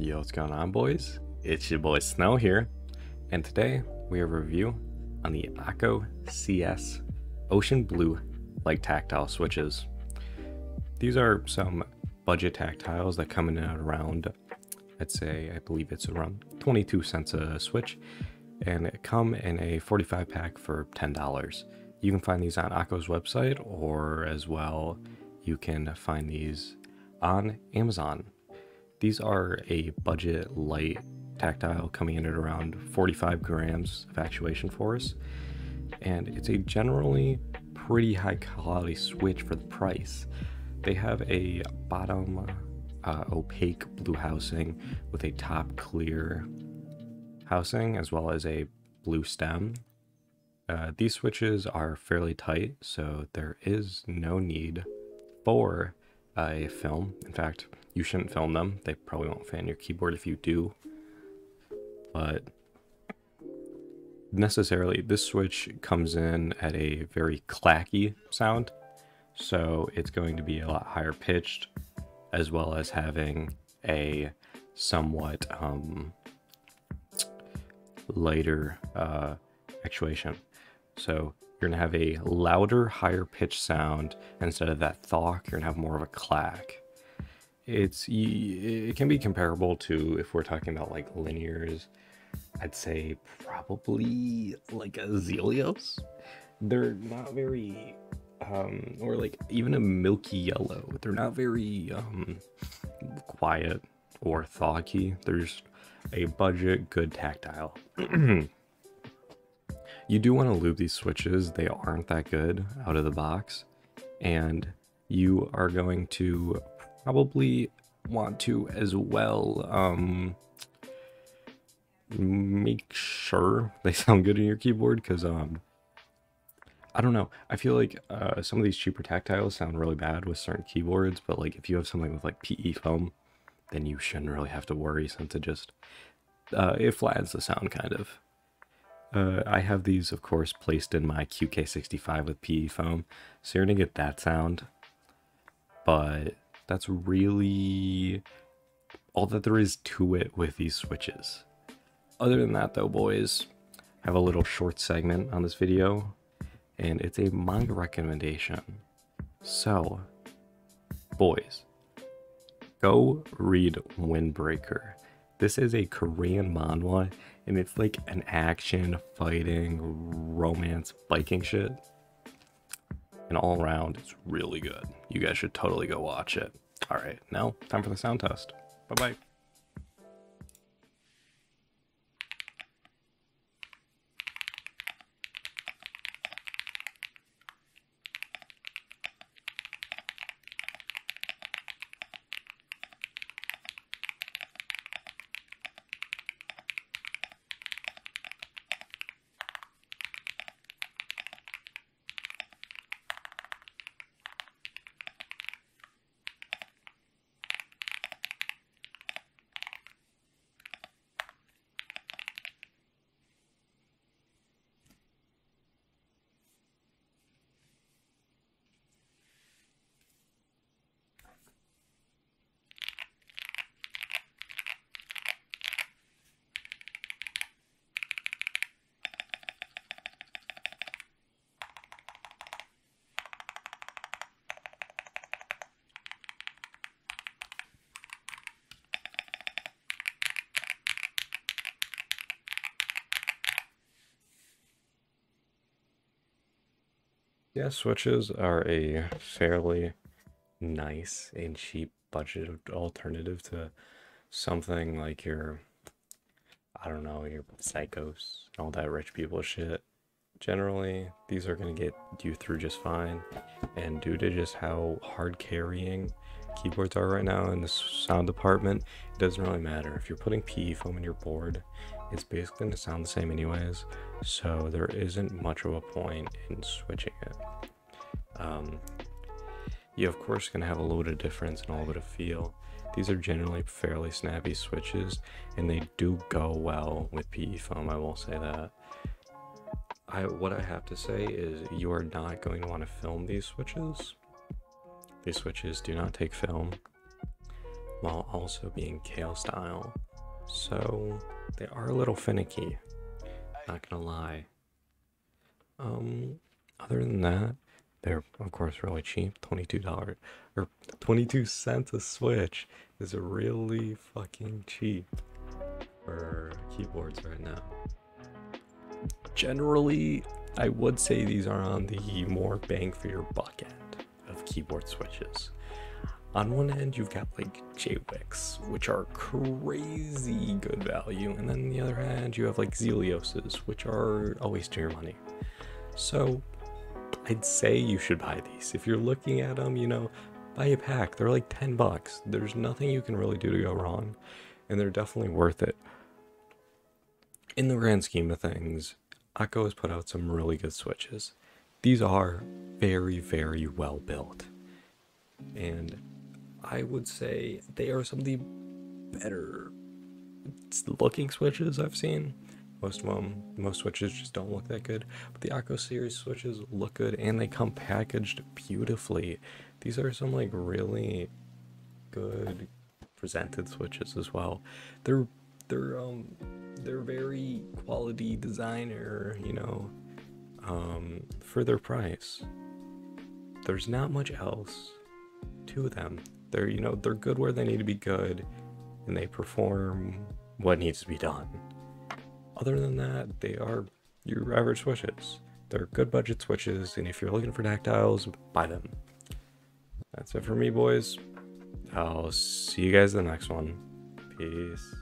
Yo, what's going on, boys? It's your boy Snow here, and today we have a review on the Akko CS Ocean Blue light tactile switches. These are some budget tactiles that come in at around, I believe it's around 22 cents a switch, and it come in a 45 pack for $10. You can find these on Akko's website, or as well, you can find these on Amazon. These are a budget light tactile coming in at around 45 grams of actuation force, and it's a generally pretty high quality switch for the price. They have a bottom opaque blue housing with a top clear housing as well as a blue stem. These switches are fairly tight, so there is no need for a film. In fact, you shouldn't film them. They probably won't fan your keyboard if you do. But necessarily, this switch comes in at a very clacky sound. So it's going to be a lot higher pitched, as well as having a somewhat lighter actuation. So you're gonna have a louder, higher pitched sound instead of that thawk. You're gonna have more of a clack. It can be comparable to, if we're talking about like linears, I'd say probably like a Zelios. They're not very or like even a milky yellow. They're not very quiet or thawky. They're just a budget good tactile. You do want to lube these switches. They aren't that good out of the box, and you are going to probably want to as well make sure they sound good in your keyboard, because I don't know, I feel like some of these cheaper tactiles sound really bad with certain keyboards, but like if you have something with like PE foam, then you shouldn't really have to worry, since it just it flattens the sound kind of. I have these, of course, placed in my QK65 with PE foam, so you're gonna get that sound, but that's really all that there is to it with these switches. Other than that, though, boys, I have a little short segment on this video, and it's a manga recommendation. So, boys, go read Windbreaker. This is a Korean manhwa, and it's like an action, fighting, romance, biking shit. And all around, it's really good. You guys should totally go watch it. Alright, now, time for the sound test. Bye-bye. Yeah, switches are a fairly nice and cheap budget alternative to something like your, I don't know, your Psychos and all that rich people shit. Generally, these are going to get you through just fine, and due to just how hard carrying keyboards are right now in the sound department, it doesn't really matter. If you're putting PE foam in your board, it's basically going to sound the same anyways, so there isn't much of a point in switching it. You of course going to have a little bit of difference and a little bit of feel. These are generally fairly snappy switches, and they do go well with PE foam, I will say that. What I have to say is you are not going to want to film these switches. These switches do not take film. while also being kale style. So they are a little finicky, not gonna lie. Other than that, they're of course really cheap. $22 or 22 cents a switch is really fucking cheap for keyboards right now. Generally, I would say these are on the more bang for your buck end of keyboard switches. On one end, you've got like J-Wicks, which are crazy good value, and then on the other hand, you have like Zelioses, which are a waste of your money. So I'd say you should buy these. If you're looking at them, you know, buy a pack. They're like 10 bucks. There's nothing you can really do to go wrong, and they're definitely worth it. In the grand scheme of things, Akko has put out some really good switches. These are very, very well built, and I would say they are some of the better looking switches I've seen. Most switches just don't look that good, but the Akko series switches look good and they come packaged beautifully. These are some like really good presented switches as well. They're very quality designer, you know, for their price. There's not much else to them. They're, you know, they're good where they need to be good, and they perform what needs to be done. Other than that, they are your average switches. They're good budget switches, and if you're looking for tactiles, buy them. That's it for me, boys. I'll see you guys in the next one. Peace.